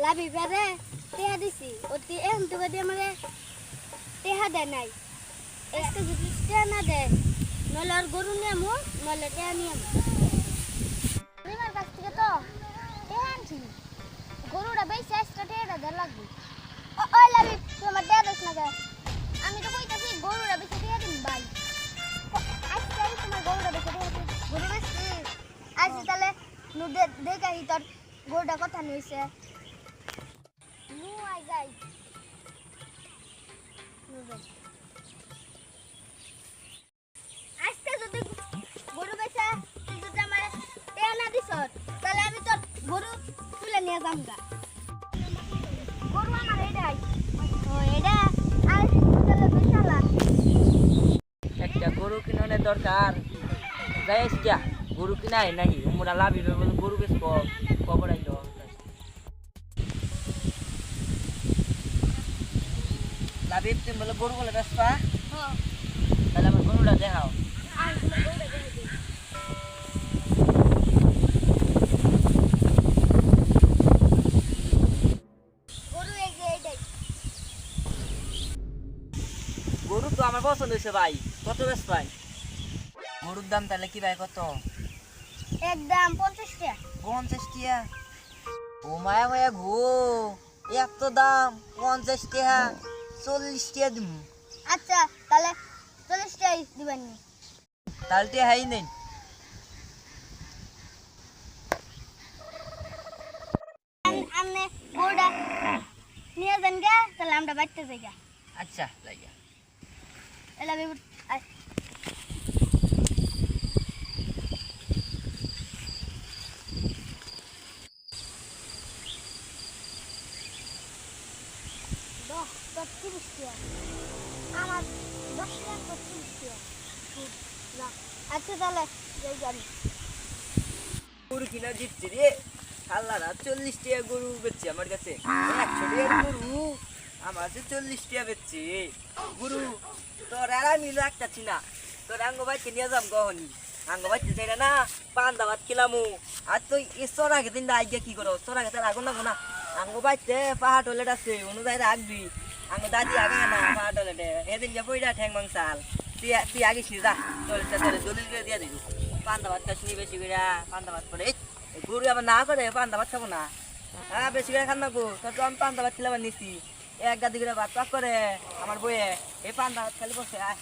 লাভি পেরে টেহা দিছি ওটি এখন তো বাদে আমারে টেহা দেয় নাই এসে যদি টেহা না দেয় নলে আর গরু নিয়ে আমু নলে টেহা নিয়ে আমু আমার কাছ থেকে তো টেহা আনছি গরুটা বেশি এক্সট্রা টেহাটা দেওয়া লাগবে ওই লাভি তুই আমার টেহা দিস না কেন আমি তো কইতাছি গরুটা বেশি টেহা দিন ভাই আজকে তোমার গরুটা বেশি টেহা দিন গরু বেশি আজকে তাহলে নু দেখাই তোর গরুটা কথা নিয়েছে নু আই যাই আজকে যদি গরু বেচা তুই যদি আমার টেয়া না দিস তাহলে আমি তোর গরু তুলে নিয়ে যাম গা গরু আমার এটাই ও এটা আর তাহলে বেচালা একটা গরু কিনে দরকার যাইস যা গরু কিনাই নাকি মোরা লাভি গরু বেশ খবর আইলো লাভি তুমি বলে গরু বলে বেসপা হ্যাঁ তাহলে আমার গরুটা দেখাও আর তোমার গরুটা দেখে দিই গরু এই যে এটাই গরু তো আমার পছন্দ হয়েছে ভাই কত বেশ ভাই গরুর দাম তাহলে কি ভাই কত একদম 50 টাকা 50 টাকা ও মায়া মায়া গো এত দাম 50 টাকা 40 টাকা দিম আচ্ছা তাহলে 40 টাকা দিবেন নি তাহলে তে হাই নেই আমনে গরুটা নিয়ে যান গে তাহলে আমরা বাইতে যাই গা আচ্ছা লাইয়া এলা বেবু আমার 10 লাখ 25 আচ্ছা তাহলে যাই যাবি গরু কিনা জিতছি রে আল্লাহরা 40 টাকা গরু বেচছে আমার কাছে 100 টাকার গরু আমার কাছে 40 টাকা বেচছে গরু তোর আর আমি রাখতাছি না তোর আঙ্গ বাইকে নিয়ে যাম গহনি আঙ্গ বাইতে চাই না পান্তা ভাত খেলামু আর তুই এ চড়া খেতে না আইগা কি করো চড়া খেতে রাখো না না আঙ্গ বাইতে পাহাড় টয়লেট আছে অনুযায়ী রাখবি আঙ্গ দাদি আগে না পাহাড় টয়লেটে এদিন যে পয়লা ঠ্যাং মাংসাল তুই আগে যা টয়লেটটা দলিল করে দিয়ে দিবি পান্তা ভাত খাসনি বেশি করে পান্তা ভাত করে গরু আবার না করে পান্তা ভাত খাবো না হ্যাঁ বেশি করে খান না গো তো আমি পান্তা ভাত খেলাবার নিছি এক গাদি করে ভাত পাক করে আমার বইয়ে এই পান্তা ভাত খালি বসে আয়